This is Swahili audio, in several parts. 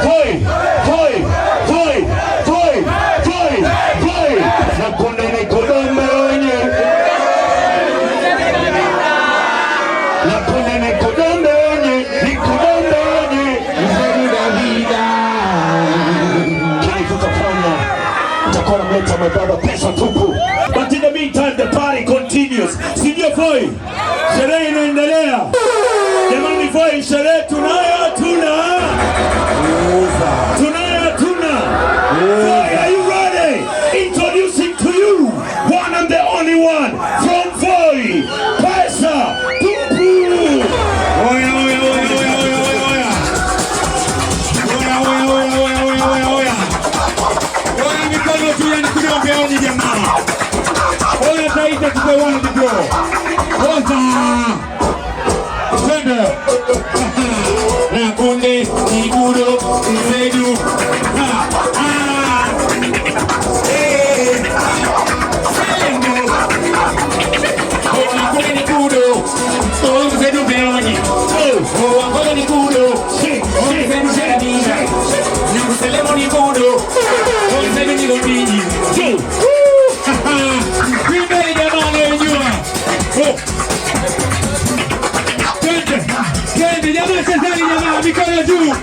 Foi. Na konde ni kodome wenye. Na konde ni kodome wenye. Ni kodome wenye. Mzee Davida. Kini tutafanya. Utakuwa mleta mababa pesa tupu. But in the meantime the party continues. Sijio Foi. Sherehe inaendelea. Jamani Foi, sherehe tunayo hatuna. Foi, are you ready? Introducing to you one and the only one from Voi, Pesa Tupu. Oya. Oya mikono tu yani kudongeoni jamaa. Oya taita tupewana dibro. Oza. Twende. Na kunde ni kudo mzedu. Mikono juu.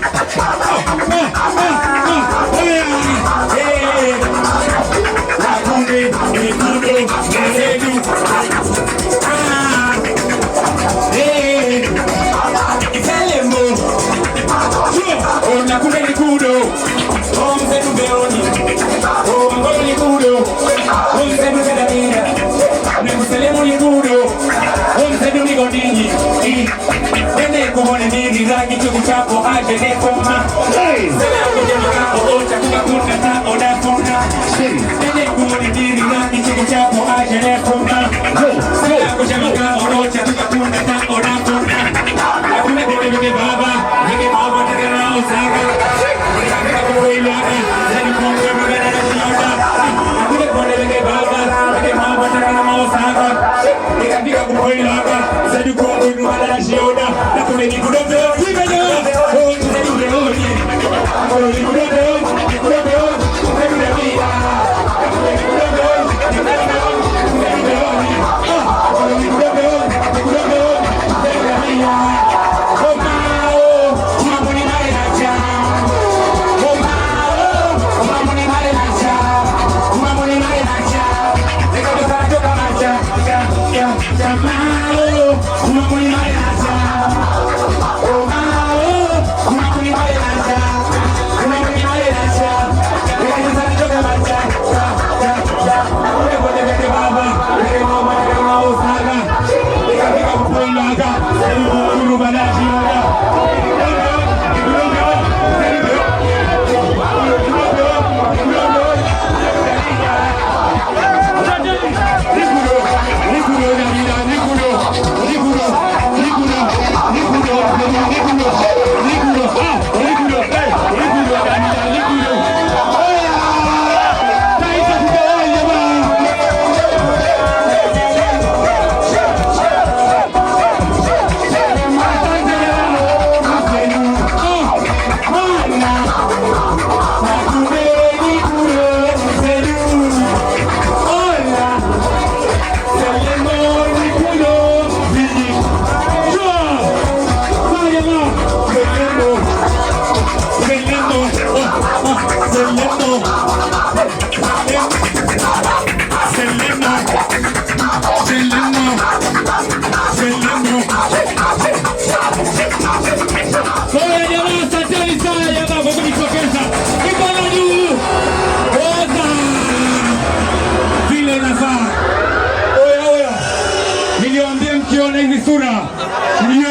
Chapo aje de koma sala kujenga ocha kukunda ta oda kona nene kumoni diri rangi chiku chapo aje de koma sala kujenga ocha kukunda ta oda kona akuna bebe baba tegera osaga akuna kuila nene kumoni bebe shida akuna bebe baba tegera osaga nikafika kuila zedi kumoni bebe shida na kumeni kudogo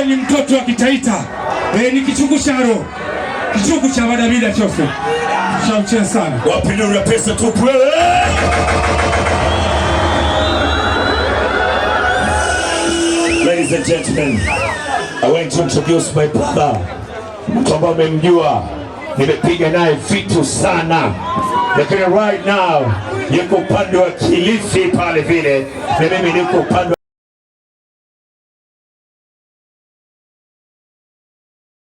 ni mtoto wa Kitaita. Ni kichungu cha roho. Kichungu cha Davida chofe. Shauche sana. Wapinduru ya pesa tupu. Ladies and gentlemen, I want to introduce my brother. Mtu ambaye mmemjua, nimepiga naye vitu sana. Lakini right now yuko upande wa Kilifi pale vile, na mimi niko upande